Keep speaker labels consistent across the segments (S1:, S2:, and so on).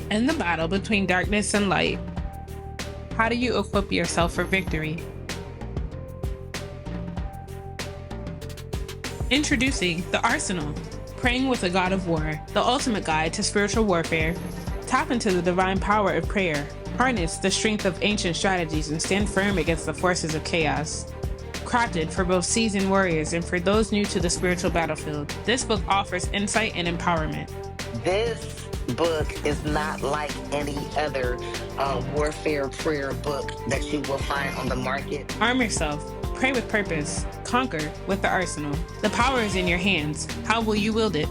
S1: In the battle between darkness and light, how do you equip yourself for victory? Introducing The Arsenal, Praying with a God of War, the ultimate guide to spiritual warfare. Tap into the divine power of prayer, harness the strength of ancient strategies, and stand firm against the forces of chaos. Crafted for both seasoned warriors and for those new to the spiritual battlefield, this book offers insight and empowerment.
S2: This book is not like any other warfare prayer book that you will find on the market.
S1: Arm yourself, pray with purpose, conquer with the arsenal. The power is in your hands. How will you wield it?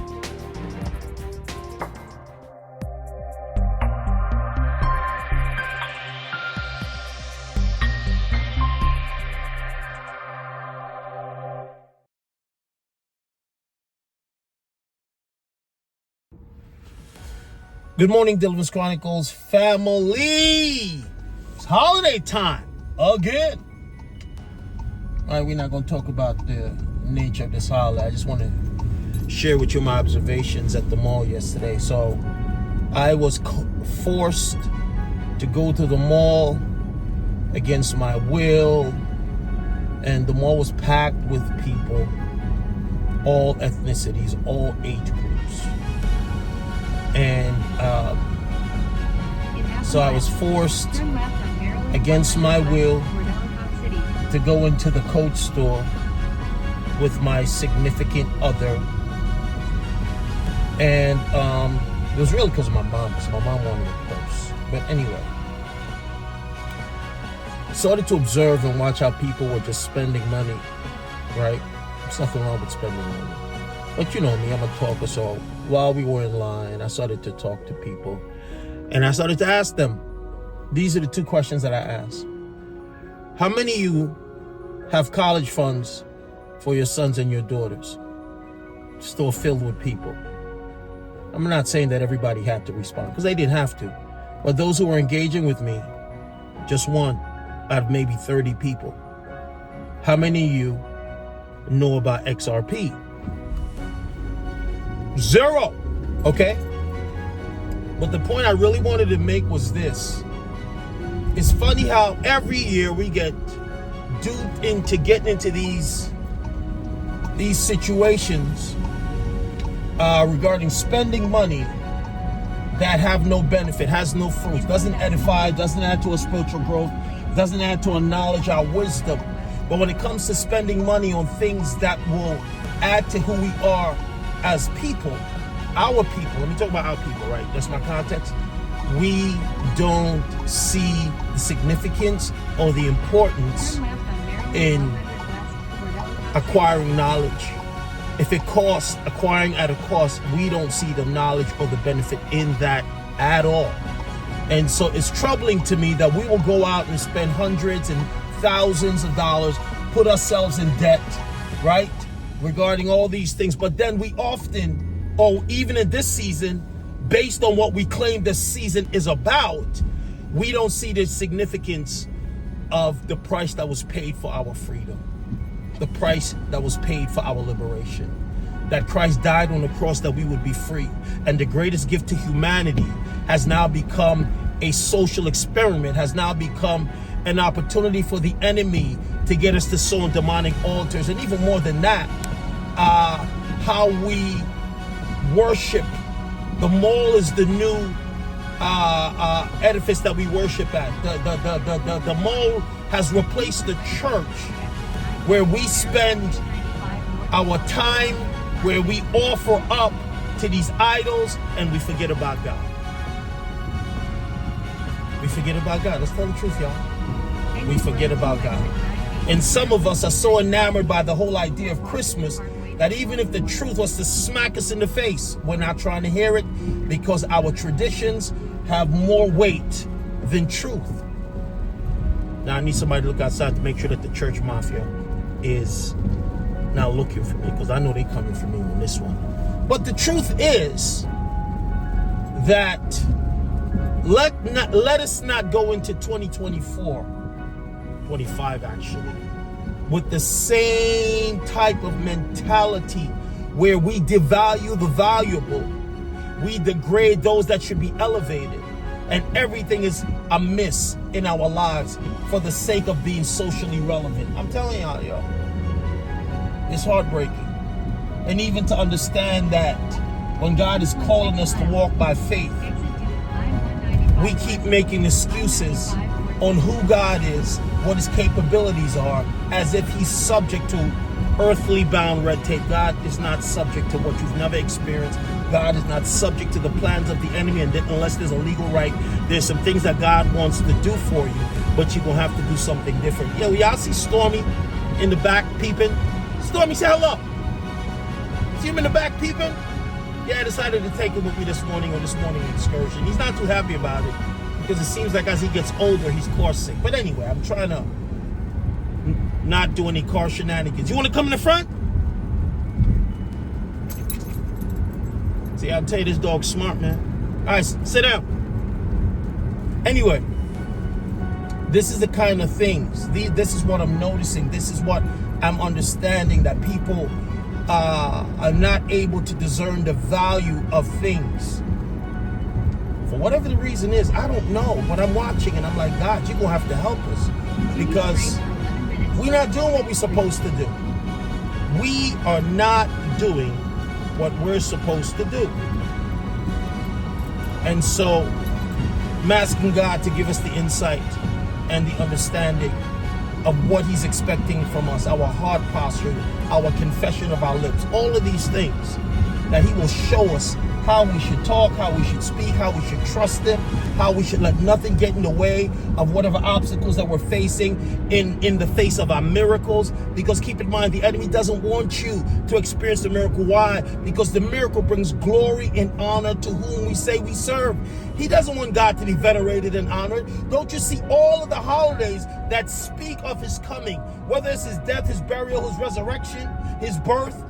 S3: Good morning, Deliverance Chronicles family. It's holiday time again. All right, we're not going to talk about the nature of this holiday. I just want to share with you my observations at the mall yesterday. So I was forced to go to the mall against my will, and the mall was packed with people, all ethnicities, all age groups. And so I was forced against my will to go into the coat store with my significant other. And it was really because of my mom, because my mom wanted a purse. But anyway, I started to observe and watch how people were just spending money, right? There's nothing wrong with spending money. But you know me, I'm a talker, so while we were in line, I started to talk to people. And I started to ask them, these are the two questions that I asked. How many of you have college funds for your sons and your daughters? Store filled with people. I'm not saying that everybody had to respond, because they didn't have to. But those who were engaging with me, just one out of maybe 30 people. How many of you know about XRP? 0. Okay? But the point I really wanted to make was this. It's funny how every year we get duped into getting into these situations regarding spending money that have no benefit, has no fruit, doesn't edify, doesn't add to our spiritual growth, doesn't add to our knowledge, our wisdom. But when it comes to spending money on things that will add to who we are as people, our people, let me talk about our people, right? That's my context. We don't see the significance or the importance in acquiring knowledge. If it costs, acquiring at a cost, we don't see the knowledge or the benefit in that at all. And so it's troubling to me that we will go out and spend hundreds and thousands of dollars, put ourselves in debt, right? Regarding all these things, but then we often, or even in this season, based on what we claim this season is about, we don't see the significance of the price that was paid for our freedom, the price that was paid for our liberation, that Christ died on the cross that we would be free. And the greatest gift to humanity has now become a social experiment, has now become an opportunity for the enemy to get us to sow on demonic altars. And even more than that, how we worship. The mall is the new edifice that we worship at. The mall has replaced the church, where we spend our time, where we offer up to these idols, and we forget about God. We forget about God. Let's tell the truth, y'all. We forget about God. And some of us are so enamored by the whole idea of Christmas that even if the truth was to smack us in the face, we're not trying to hear it, because our traditions have more weight than truth. Now I need somebody to look outside to make sure that the Church Mafia is now looking for me, because I know they're coming for me on this one. But the truth is that let us not go into 2024, 25 actually, with the same type of mentality where we devalue the valuable We degrade those that should be elevated. And everything is amiss in our lives for the sake of being socially relevant. I'm telling y'all, yo. It's heartbreaking. And even to understand that when God is calling us to walk by faith, we keep making excuses on who God is, what his capabilities are, as if he's subject to earthly bound red tape. God is not subject to what you've never experienced. God is not subject to the plans of the enemy, and unless there's a legal right, there's some things that God wants to do for you, but you're going to have to do something different. Yo, y'all see Stormy in the back peeping? Stormy, say hello. See him in the back peeping? Yeah, I decided to take him with me this morning on this morning excursion. He's not too happy about it because it seems like as he gets older, he's car sick. But anyway, I'm trying to not do any car shenanigans. You want to come in the front? See, I'll tell you, this dog's smart, man. All right, sit down. Anyway, this is the kind of things. This is what I'm noticing. This is what I'm understanding, that people are not able to discern the value of things. For whatever the reason is, I don't know. But I'm watching and I'm like, God, you're going to have to help us. Because we're not doing what we're supposed to do. We are not doing what we're supposed to do. And so I'm asking God to give us the insight and the understanding of what he's expecting from us, our heart posture, our confession of our lips, all of these things, that he will show us how we should talk, how we should speak, how we should trust him, how we should let nothing get in the way of whatever obstacles that we're facing in the face of our miracles. Because keep in mind, the enemy doesn't want you to experience the miracle. Why? Because the miracle brings glory and honor to whom we say we serve. He doesn't want God to be venerated and honored. Don't you see all of the holidays that speak of his coming, whether it's his death, his burial, his resurrection, his birth,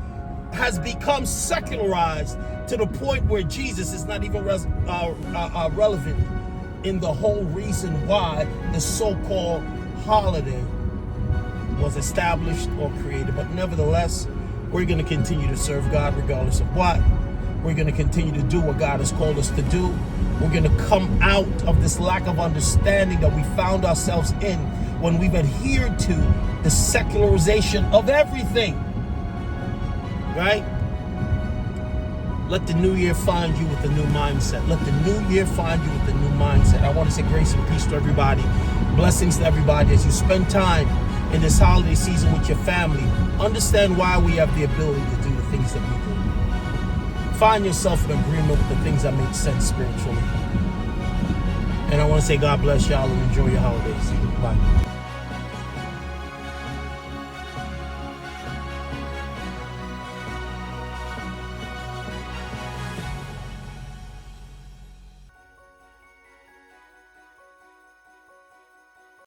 S3: has become secularized to the point where Jesus is not even relevant in the whole reason why the so-called holiday was established or created. But nevertheless, we're going to continue to serve God regardless of what. We're going to continue to do what God has called us to do. We're going to come out of this lack of understanding that we found ourselves in when we've adhered to the secularization of everything. Right? Let the new year find you with a new mindset. Let the new year find you with a new mindset. I want to say grace and peace to everybody. Blessings to everybody as you spend time in this holiday season with your family. Understand why we have the ability to do the things that we do. Find yourself in agreement with the things that make sense spiritually. And I want to say God bless y'all and enjoy your holidays. Bye.